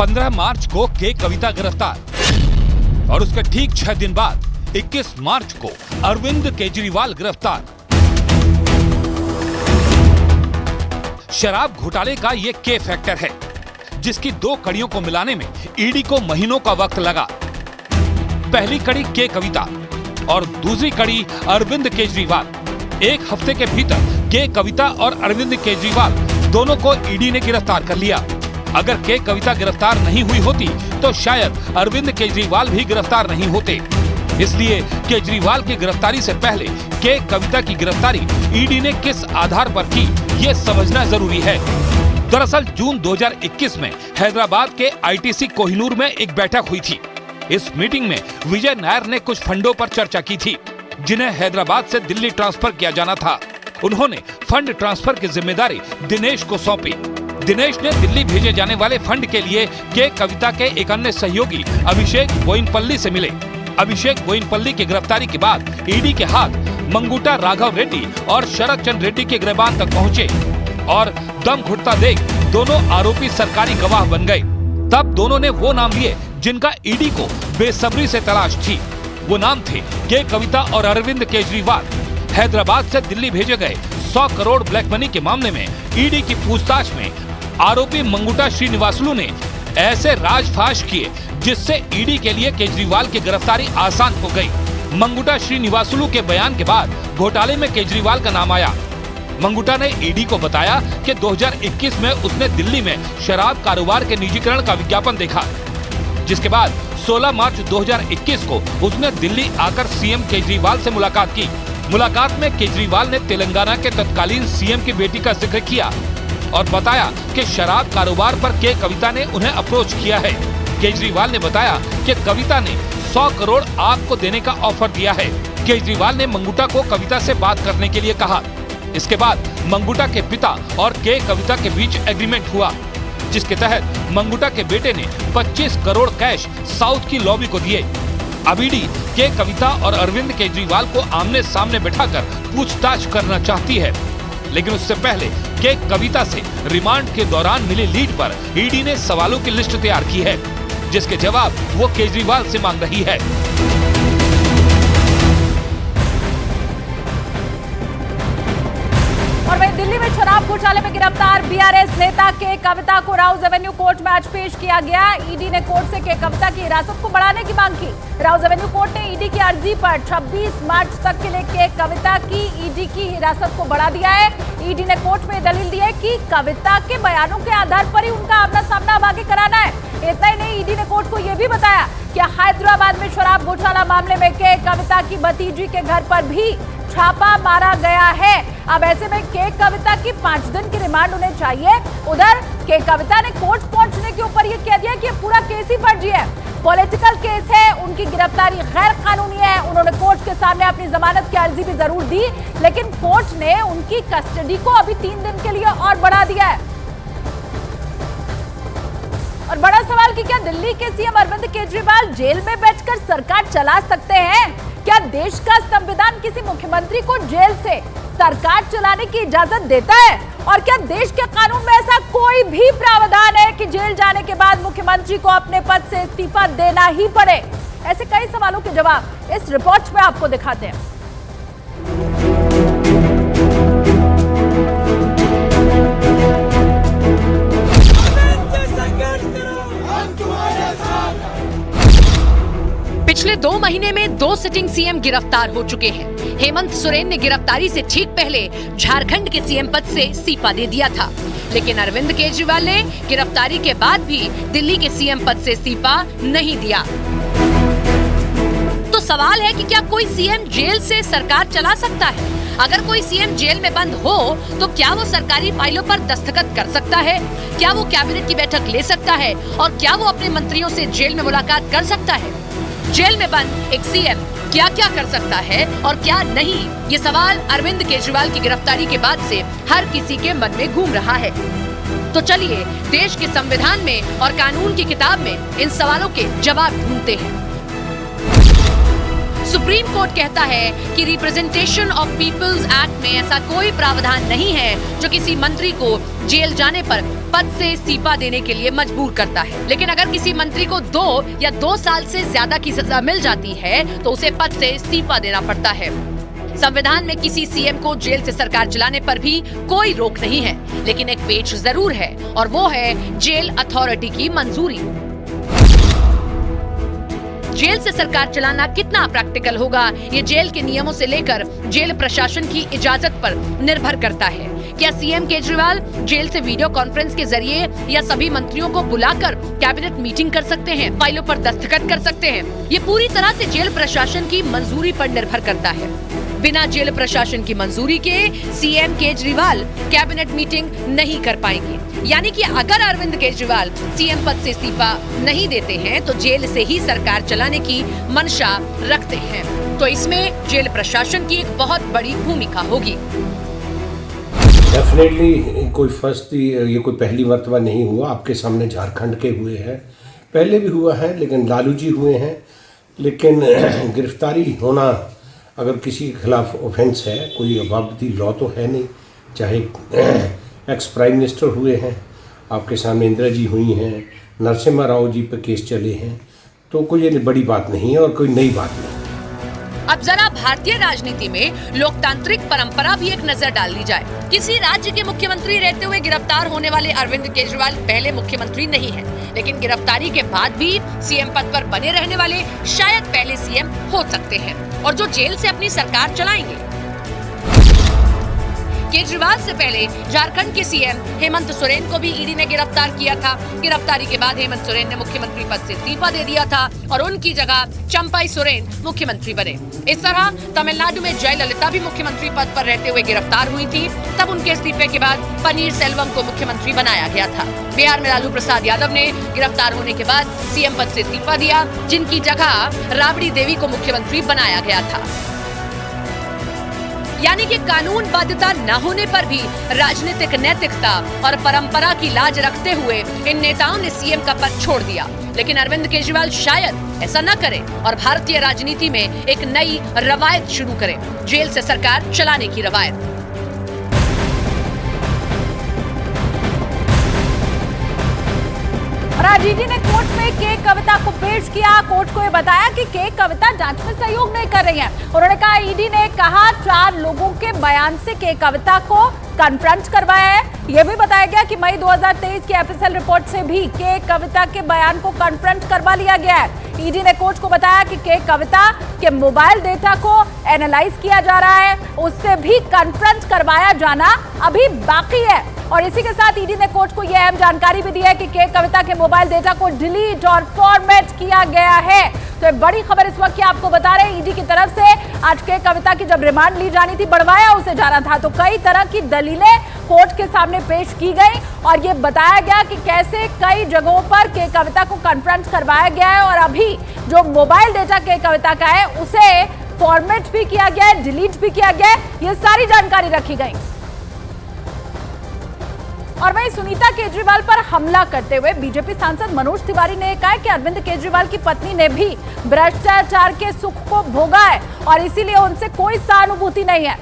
15 मार्च को के कविता गिरफ्तार और उसके ठीक 6 दिन बाद 21 मार्च को अरविंद केजरीवाल गिरफ्तार। शराब घोटाले का ये के फैक्टर है, जिसकी 2 कड़ियों को मिलाने में ईडी को महीनों का वक्त लगा। पहली कड़ी के कविता और दूसरी कड़ी अरविंद केजरीवाल। एक हफ्ते के भीतर के कविता और अरविंद केजरीवाल दोनों को ईडी ने गिरफ्तार कर लिया। अगर के कविता गिरफ्तार नहीं हुई होती तो शायद अरविंद केजरीवाल भी गिरफ्तार नहीं होते। इसलिए केजरीवाल की गिरफ्तारी से पहले के कविता की गिरफ्तारी ईडी ने किस आधार पर की, ये समझना जरूरी है। दरअसल जून 2021 में हैदराबाद के आईटीसी कोहिनूर में एक बैठक हुई थी। इस मीटिंग में विजय नायर ने कुछ फंडों पर चर्चा की थी, जिन्हें हैदराबाद से दिल्ली ट्रांसफर किया जाना था। उन्होंने फंड ट्रांसफर की जिम्मेदारी दिनेश को सौंपी। दिनेश ने दिल्ली भेजे जाने वाले फंड के लिए के कविता के एक अन्य सहयोगी अभिषेक बोयिनपल्ली से मिले। अभिषेक बोयिनपल्ली की गिरफ्तारी के बाद ईडी के हाथ मंगुटा राघव रेड्डी और शरद चंद्र रेड्डी के गिरबान तक पहुंचे और दम घुटता देख दोनों आरोपी सरकारी गवाह बन गए। तब दोनों ने वो नाम लिए जिनका ईडी को बेसब्री से तलाश थी। वो नाम थे के कविता और अरविंद केजरीवाल। हैदराबाद से दिल्ली भेजे गए 100 करोड़ ब्लैक मनी के मामले में ईडी की पूछताछ में आरोपी मंगुटा श्रीनिवासलू ने ऐसे राजफाश किए जिससे ईडी के लिए केजरीवाल की गिरफ्तारी आसान हो गई। मंगुटा श्रीनिवासलू के बयान के बाद घोटाले में केजरीवाल का नाम आया। मंगुटा ने ईडी को बताया कि 2021 में उसने दिल्ली में शराब कारोबार के निजीकरण का विज्ञापन देखा, जिसके बाद 16 मार्च 2021 को उसने दिल्ली आकर सीएम केजरीवाल से मुलाकात की। मुलाकात में केजरीवाल ने तेलंगाना के तत्कालीन सीएम की बेटी का जिक्र किया और बताया कि शराब कारोबार पर के कविता ने उन्हें अप्रोच किया है। केजरीवाल ने बताया कि कविता ने 100 करोड़ आपको देने का ऑफर दिया है। केजरीवाल ने मंगुटा को कविता से बात करने के लिए कहा। इसके बाद मंगुटा के पिता और के कविता के बीच एग्रीमेंट हुआ, जिसके तहत मंगुटा के बेटे ने 25 करोड़ कैश साउथ की लॉबी को दिए। अब ईडी के कविता और अरविंद केजरीवाल को आमने सामने बिठाकर पूछताछ करना चाहती है, लेकिन उससे पहले के कविता से रिमांड के दौरान मिली लीड पर ईडी ने सवालों की लिस्ट तैयार की है, जिसके जवाब वो केजरीवाल से मांग रही है। और वहीं दिल्ली में शराब घोटाले में गिरफ्तार बीआरएस नेता के कविता को राउज एवेन्यू कोर्ट में आज पेश किया गया। ईडी ने कोर्ट से के कविता की हिरासत को बढ़ाने की मांग की। राउज एवेन्यू कोर्ट ने ईडी की अर्जी पर 26 मार्च तक के लिए के कविता की ईडी की हिरासत को बढ़ा दिया है। ईडी ने कोर्ट में दलील दी है कि कविता के बयानों के आधार पर ही उनका आमना सामना अब आगे कराना है। इतना ही नहीं, ईडी ने कोर्ट को यह भी बताया कि हैदराबाद में शराब घोटाला मामले में के कविता की भतीजी के घर पर भी छापा मारा गया है। अब ऐसे में के कविता की 5 दिन की रिमांड उन्हें चाहिए। उधर के कविता ने कोर्ट पहुंचने के ऊपर यह कह दिया कि पूरा केस ही फर्जी है, पॉलिटिकल केस है, उनकी गिरफ्तारी गैर कानूनी है। उन्होंने कोर्ट के सामने अपनी जमानत की अर्जी भी जरूर दी, लेकिन कोर्ट ने उनकी कस्टडी को अभी 3 दिन के लिए और बढ़ा दिया है। और बड़ा सवाल कि क्या दिल्ली के सीएम अरविंद केजरीवाल जेल में बैठकर सरकार चला सकते हैं? क्या देश का संविधान किसी मुख्यमंत्री को जेल से सरकार चलाने की इजाजत देता है? और क्या देश के कानून में ऐसा कोई भी प्रावधान है कि जेल जाने के बाद मुख्यमंत्री को अपने पद से इस्तीफा देना ही पड़े? ऐसे कई सवालों के जवाब इस रिपोर्ट में आपको दिखाते हैं। पिछले 2 महीने में 2 सिटिंग सीएम गिरफ्तार हो चुके हैं। हेमंत सोरेन ने गिरफ्तारी से ठीक पहले झारखंड के सीएम पद से इस्तीफा दे दिया था, लेकिन अरविंद केजरीवाल ने गिरफ्तारी के बाद भी दिल्ली के सीएम पद से इस्तीफा नहीं दिया। तो सवाल है कि क्या कोई सीएम जेल से सरकार चला सकता है? अगर कोई सीएम जेल में बंद हो तो क्या वो सरकारी फाइलों पर दस्तखत कर सकता है? क्या वो कैबिनेट की बैठक ले सकता है? और क्या वो अपने मंत्रियों से जेल में मुलाकात कर सकता है? जेल में बंद एक सीएम क्या क्या कर सकता है और क्या नहीं, ये सवाल अरविंद केजरीवाल की गिरफ्तारी के बाद से हर किसी के मन में घूम रहा है। तो चलिए देश के संविधान में और कानून की किताब में इन सवालों के जवाब ढूंढते हैं। सुप्रीम कोर्ट कहता है कि रिप्रेजेंटेशन ऑफ पीपल्स एक्ट में ऐसा कोई प्रावधान नहीं है जो किसी मंत्री को जेल जाने पर पद से इस्तीफा देने के लिए मजबूर करता है। लेकिन अगर किसी मंत्री को 2 या 2 साल से ज्यादा की सजा मिल जाती है तो उसे पद से इस्तीफा देना पड़ता है। संविधान में किसी सीएम को जेल से सरकार चलाने पर भी कोई रोक नहीं है, लेकिन एक पेच जरूर है और वो है जेल अथॉरिटी की मंजूरी। जेल से सरकार चलाना कितना प्रैक्टिकल होगा, ये जेल के नियमों से लेकर जेल प्रशासन की इजाजत पर निर्भर करता है। क्या सीएम केजरीवाल जेल से वीडियो कॉन्फ्रेंस के जरिए या सभी मंत्रियों को बुलाकर कैबिनेट मीटिंग कर सकते हैं, फाइलों पर दस्तखत कर सकते हैं? ये पूरी तरह से जेल प्रशासन की मंजूरी पर निर्भर करता है। बिना जेल प्रशासन की मंजूरी के सीएम केजरीवाल कैबिनेट मीटिंग नहीं कर पाएंगे। यानी कि अगर अरविंद केजरीवाल सीएम पद से इस्तीफा नहीं देते हैं तो जेल से ही सरकार चलाने की मंशा रखते हैं, तो इसमें जेल प्रशासन की एक बहुत बड़ी भूमिका होगी। डेफिनेटली ये कोई पहली मर्तबा नहीं हुआ। आपके सामने झारखंड के हुए हैं, पहले भी हुआ है, लेकिन लालू जी हुए हैं। लेकिन गिरफ्तारी होना अगर किसी के खिलाफ ऑफेंस है, कोई अबाबती लॉ तो है नहीं। चाहे एक्स प्राइम मिनिस्टर हुए हैं, आपके सामने इंदिरा जी हुई हैं, नरसिम्हा राव जी पे केस चले हैं, तो कोई बड़ी बात नहीं है और कोई नई बात नहीं। अब जरा भारतीय राजनीति में लोकतांत्रिक परंपरा भी एक नजर डाल ली जाए। किसी राज्य के मुख्यमंत्री रहते हुए गिरफ्तार होने वाले अरविंद केजरीवाल पहले मुख्यमंत्री नहीं है, लेकिन गिरफ्तारी के बाद भी सीएम पद पर बने रहने वाले शायद पहले सीएम हो सकते हैं, और जो जेल से अपनी सरकार चलाएंगे। केजरीवाल से पहले झारखंड के सीएम हेमंत सोरेन को भी ईडी ने गिरफ्तार किया था। गिरफ्तारी के बाद हेमंत सोरेन ने मुख्यमंत्री पद से इस्तीफा दे दिया था और उनकी जगह चंपाई सोरेन मुख्यमंत्री बने। इस तरह तमिलनाडु में जयललिता भी मुख्यमंत्री पद पर रहते हुए गिरफ्तार हुई थी, तब उनके इस्तीफे के बाद पनीर सेल्वम को मुख्यमंत्री बनाया गया था। बिहार में लालू प्रसाद यादव ने गिरफ्तार होने के बाद सीएम पद से इस्तीफा दिया, जिनकी जगह राबड़ी देवी को मुख्यमंत्री बनाया गया था। यानी कि कानून बाध्यता न होने पर भी राजनीतिक नैतिकता और परंपरा की लाज रखते हुए इन नेताओं ने सीएम का पद छोड़ दिया। लेकिन अरविंद केजरीवाल शायद ऐसा न करें और भारतीय राजनीति में एक नई रवायत शुरू करें, जेल से सरकार चलाने की रवायत। और आज ईडी ने कोर्ट में के कविता को पेश किया। कोर्ट को ये बताया कि के कविता जांच में सहयोग नहीं कर रही है। उन्होंने कहा, ईडी ने कहा 4 लोगों के बयान से के कविता को कन्फ्रंट करवाया है। यह भी बताया गया कि मई 2023 की एफएसएल रिपोर्ट से भी के कविता के बयान को कन्फ्रंट करवा लिया गया है। ईडी ने कोर्ट को बताया कि के कविता के मोबाइल डेटा को एनालाइज किया जा रहा है, उससे भी कन्फ्रंट करवाया जाना अभी बाकी है। और इसी के साथ ईडी ने कोर्ट को यह अहम जानकारी भी दी है कि के कविता के मोबाइल डेटा को डिलीट और फॉर्मेट किया गया है। तो एक बड़ी खबर इस वक्त की आपको बता रहे हैं, ईडी की तरफ से आज के कविता की जब रिमांड ली जानी थी, बढ़वाया उसे जाना था, तो कई तरह की दलीलें कोर्ट के सामने पेश की गई और ये बताया गया कि कैसे कई जगहों पर के कविता को कन्फ्रंट करवाया गया है और अभी जो मोबाइल डेटा के कविता का है उसे फॉर्मेट भी किया गया है, डिलीट भी किया गया है, ये सारी जानकारी रखी गई। और वहीं सुनीता केजरीवाल पर हमला करते हुए बीजेपी सांसद मनोज तिवारी ने कहा कि अरविंद केजरीवाल की पत्नी ने भी भ्रष्टाचार के सुख को भोगा है और इसीलिए उनसे कोई सहानुभूति नहीं है।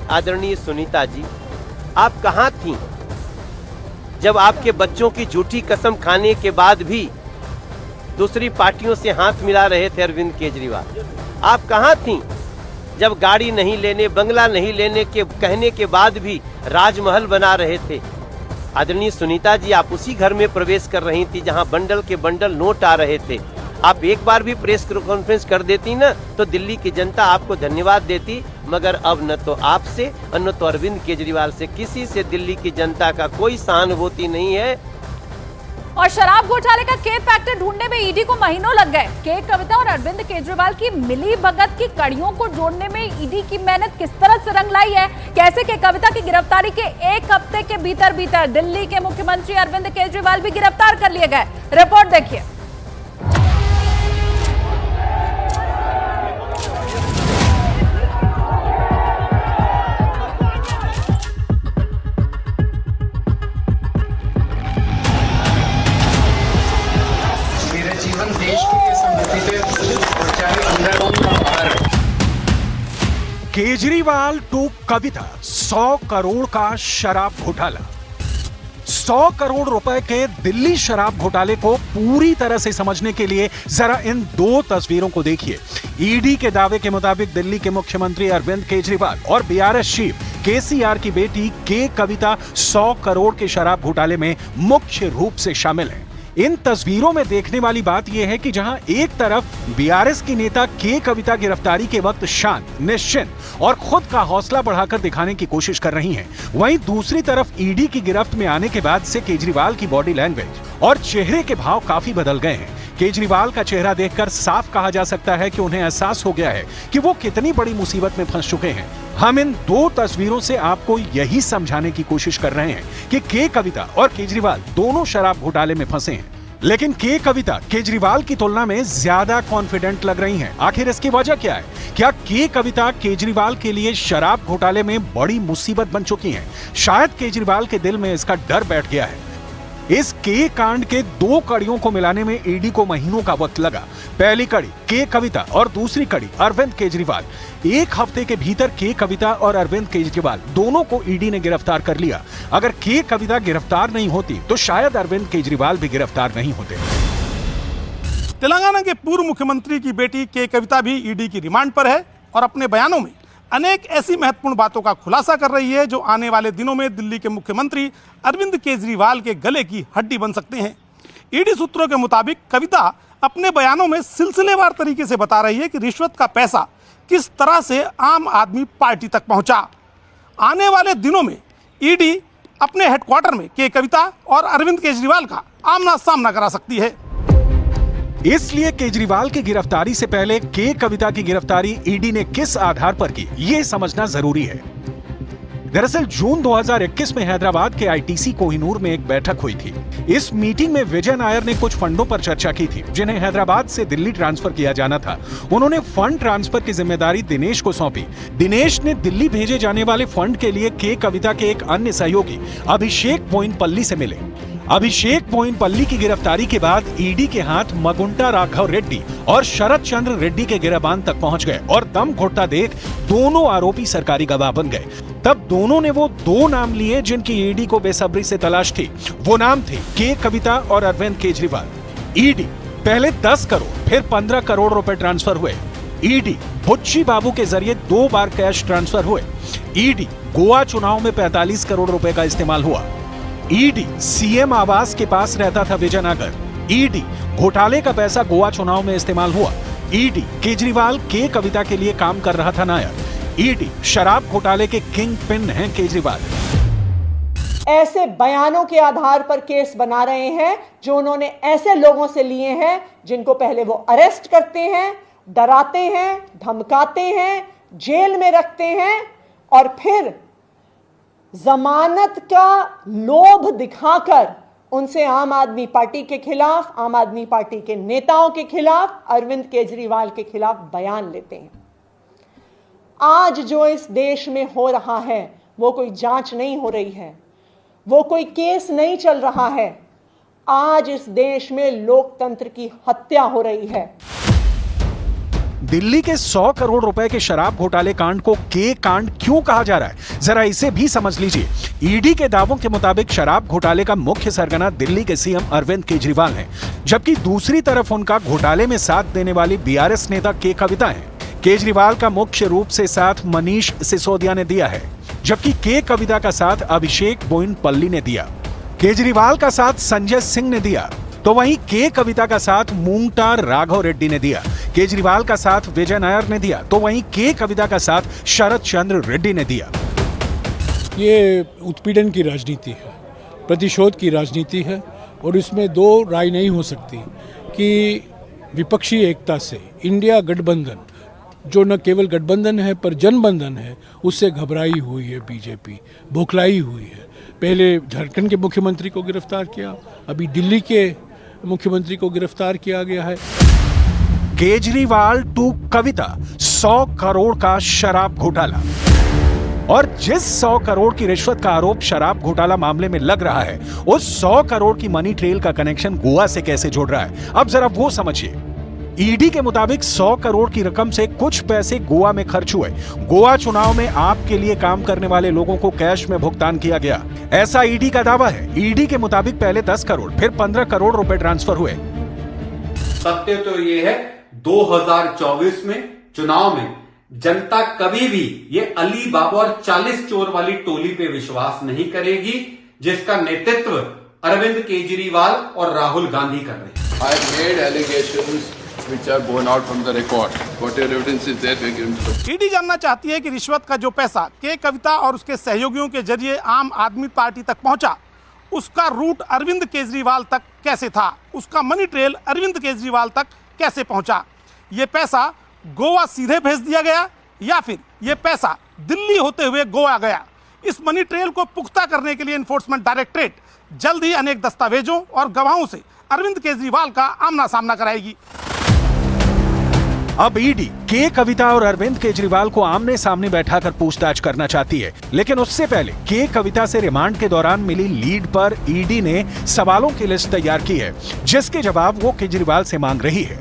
आदरणीय सुनीता जी, आप कहां थीं जब आपके बच्चों की झूठी कसम खाने के बाद भी दूसरी पार्टियों से हाथ मिला रहे थे अरविंद केजरीवाल? आप कहां थीं जब गाड़ी नहीं लेने, बंगला नहीं लेने के कहने के बाद भी राजमहल बना रहे थे? आदरणीय सुनीता जी, आप उसी घर में प्रवेश कर रही थी जहां बंडल के बंडल नोट आ रहे थे। आप एक बार भी प्रेस कॉन्फ्रेंस कर देती ना तो दिल्ली की जनता आपको धन्यवाद देती, मगर अब न तो आपसे और न तो अरविंद केजरीवाल से किसी से दिल्ली की जनता का कोई सहानुभूति नहीं है। और शराब घोटाले का के फैक्टर ढूंढने में ईडी को महीनों लग गए। के कविता और अरविंद केजरीवाल की मिली भगत की कड़ियों को जोड़ने में ईडी की मेहनत किस तरह से रंग लाई है, कैसे के कविता की गिरफ्तारी के 1 हफ्ते के भीतर दिल्ली के मुख्यमंत्री अरविंद केजरीवाल भी गिरफ्तार कर लिए गए। रिपोर्ट देखिए। जीवन देश के लिए समर्पित है और चाहे केजरीवाल टू कविता, 100 करोड़ का शराब घोटाला। 100 करोड़ रुपए के दिल्ली शराब घोटाले को पूरी तरह से समझने के लिए जरा इन दो तस्वीरों को देखिए। ईडी के दावे के मुताबिक दिल्ली के मुख्यमंत्री अरविंद केजरीवाल और बीआरएस चीफ केसीआर की बेटी के कविता 100 करोड़ के शराब घोटाले में मुख्य रूप से शामिल है। इन तस्वीरों में देखने वाली बात यह है कि जहां एक तरफ बीआरएस की नेता के कविता गिरफ्तारी के वक्त शांत, निश्चिंत और खुद का हौसला बढ़ाकर दिखाने की कोशिश कर रही हैं, वहीं दूसरी तरफ ईडी की गिरफ्त में आने के बाद से केजरीवाल की बॉडी लैंग्वेज और चेहरे के भाव काफी बदल गए हैं। केजरीवाल का चेहरा देखकर साफ कहा जा सकता है कि उन्हें एहसास हो गया है कि वो कितनी बड़ी मुसीबत में फंस चुके हैं। हम इन दो तस्वीरों से आपको यही समझाने की कोशिश कर रहे हैं कि के कविता और केजरीवाल दोनों शराब घोटाले में फंसे हैं, लेकिन के कविता केजरीवाल की तुलना में ज्यादा कॉन्फिडेंट लग रही हैं। आखिर इसकी वजह क्या है? क्या के कविता केजरीवाल के लिए शराब घोटाले में बड़ी मुसीबत बन चुकी हैं? शायद केजरीवाल के दिल में इसका डर बैठ गया है। इस के कांड के दो कड़ियों को मिलाने में ईडी को महीनों का वक्त लगा। पहली कड़ी के कविता और दूसरी कड़ी अरविंद केजरीवाल। एक हफ्ते के भीतर के कविता और अरविंद केजरीवाल दोनों को ईडी ने गिरफ्तार कर लिया। अगर के कविता गिरफ्तार नहीं होती तो शायद अरविंद केजरीवाल भी गिरफ्तार नहीं होते। तेलंगाना के पूर्व मुख्यमंत्री की बेटी के कविता भी ईडी की रिमांड पर है और अपने बयानों में अनेक ऐसी महत्वपूर्ण बातों का खुलासा कर रही है जो आने वाले दिनों में दिल्ली के मुख्यमंत्री अरविंद केजरीवाल के गले की हड्डी बन सकते हैं। ईडी सूत्रों के मुताबिक कविता अपने बयानों में सिलसिलेवार तरीके से बता रही है कि रिश्वत का पैसा किस तरह से आम आदमी पार्टी तक पहुंचा। आने वाले दिनों में ईडी अपने हेडक्वार्टर में के कविता और अरविंद केजरीवाल का आमना सामना करा सकती है। इसलिए केजरीवाल की गिरफ्तारी से पहले के कविता की गिरफ्तारी ईडी ने किस आधार पर की, ये समझना जरूरी है। दरअसल जून 2021 में हैदराबाद के आईटीसी कोहिनूर में एक बैठक हुई थी। इस मीटिंग में विजय नायर ने कुछ फंडों पर चर्चा की थी जिन्हें हैदराबाद से दिल्ली ट्रांसफर किया जाना था। उन्होंने फंड ट्रांसफर की जिम्मेदारी दिनेश को सौंपी। दिनेश ने दिल्ली भेजे जाने वाले फंड के लिए के कविता के एक अन्य सहयोगी अभिषेक बोइनपल्ली से मिले। अभिषेक बोइनपल्ली की गिरफ्तारी के बाद ईडी के हाथ मगुंटा राघव रेड्डी और शरद चंद्र रेड्डी के गिरबान तक पहुंच गए और दम घुटता देख दोनों आरोपी सरकारी गवाह बन गए। तब दोनों ने वो दो नाम लिए जिनकी ईडी को बेसब्री से तलाश थी। वो नाम थे के कविता और अरविंद केजरीवाल। ईडी पहले 10 करोड़ फिर 15 करोड़ रुपए ट्रांसफर हुए। ईडी बुच्ची बाबू के जरिए 2 बार कैश ट्रांसफर हुए। ईडी गोवा चुनाव में 45 करोड़ रुपए का इस्तेमाल हुआ। ईडी सीएम आवास के पास रहता था विजयनगर। ईडी घोटाले का पैसा गोवा चुनाव में इस्तेमाल हुआ। ईडी केजरीवाल के कविता के लिए काम कर रहा था नायर। ईडी शराब घोटाले के किंग पिन हैं केजरीवाल। ऐसे बयानों के आधार पर केस बना रहे हैं जो उन्होंने ऐसे लोगों से लिए हैं जिनको पहले वो अरेस्ट करते हैं, डराते हैं, धमकाते हैं, जेल में रखते हैं और फिर जमानत का लोभ दिखाकर उनसे आम आदमी पार्टी के खिलाफ, आम आदमी पार्टी के नेताओं के खिलाफ, अरविंद केजरीवाल के खिलाफ बयान लेते हैं। आज जो इस देश में हो रहा है वो कोई जांच नहीं हो रही है, वो कोई केस नहीं चल रहा है। आज इस देश में लोकतंत्र की हत्या हो रही है। दिल्ली के 100 करोड़ रुपए के शराब घोटाले कांड को के कांड क्यों कहा जा रहा है, जरा इसे भी समझ लीजिए। ईडी के दावों के मुताबिक शराब घोटाले का मुख्य सरगना दिल्ली के सीएम अरविंद केजरीवाल हैं, जबकि दूसरी तरफ उनका घोटाले में साथ देने वाली बीआरएस नेता के कविता हैं। केजरीवाल का मुख्य रूप से साथ मनीष सिसोदिया ने दिया है, जबकि के कविता का साथ अभिषेक बोइनपल्ली ने दिया। केजरीवाल का साथ संजय सिंह ने दिया, तो वहीं के कविता का साथ मूंगटा राघव रेड्डी ने दिया। केजरीवाल का साथ विजय नायर ने दिया, तो वहीं के कविता का साथ शरद चंद्र रेड्डी ने दिया। ये उत्पीड़न की राजनीति है, प्रतिशोध की राजनीति है और इसमें दो राय नहीं हो सकती कि विपक्षी एकता से इंडिया गठबंधन, जो न केवल गठबंधन है पर जनबंधन है, उससे घबराई हुई है बीजेपी, बौखलाई हुई है। पहले झारखंड के मुख्यमंत्री को गिरफ्तार किया, अभी दिल्ली के मुख्यमंत्री को गिरफ्तार किया गया है। केजरीवाल टू कविता, 100 करोड़ का शराब घोटाला। और जिस 100 करोड़ की रिश्वत का आरोप शराब घोटाला मामले में लग रहा है, उस 100 करोड़ की मनी ट्रेल का कनेक्शन गोवा से कैसे जोड़ रहा है, अब जरा वो समझिए। ईडी के मुताबिक 100 करोड़ की रकम से कुछ पैसे गोवा में खर्च हुए। गोवा चुनाव में आप के लिए काम करने वाले लोगों को कैश में भुगतान किया गया, ऐसा ईडी का दावा है। ईडी के मुताबिक पहले 10 करोड़ फिर 15 करोड़ रुपए ट्रांसफर हुए। सत्य तो ये है 2024 में चुनाव में जनता कभी भी ये अली बाबा और 40 चोर वाली टोली पे विश्वास नहीं करेगी, जिसका नेतृत्व अरविंद केजरीवाल और राहुल गांधी कर रहे हैं। I have made allegations which are borne out from the record. Whatever evidence is there, we give to the ED जानना चाहती है कि रिश्वत का जो पैसा के कविता और उसके सहयोगियों के जरिए आम आदमी पार्टी तक पहुंचा, उसका रूट अरविंद केजरीवाल तक कैसे था, उसका मनी ट्रेल अरविंद केजरीवाल तक कैसे पहुंचा, ये पैसा गोवा सीधे भेज दिया गया या फिर ये पैसा दिल्ली होते हुए गोवा गया। इस मनी ट्रेल को पुख्ता करने के लिए एनफोर्समेंट डायरेक्टरेट जल्द ही अनेक दस्तावेजों और गवाहों से अरविंद केजरीवाल का आमना सामना कराएगी। अब ईडी के कविता और अरविंद केजरीवाल को आमने सामने बैठाकर पूछताछ करना चाहती है, लेकिन उससे पहले के कविता से रिमांड के दौरान मिली लीड पर ईडी ने सवालों की लिस्ट तैयार की है, जिसके जवाब वो केजरीवाल से मांग रही है।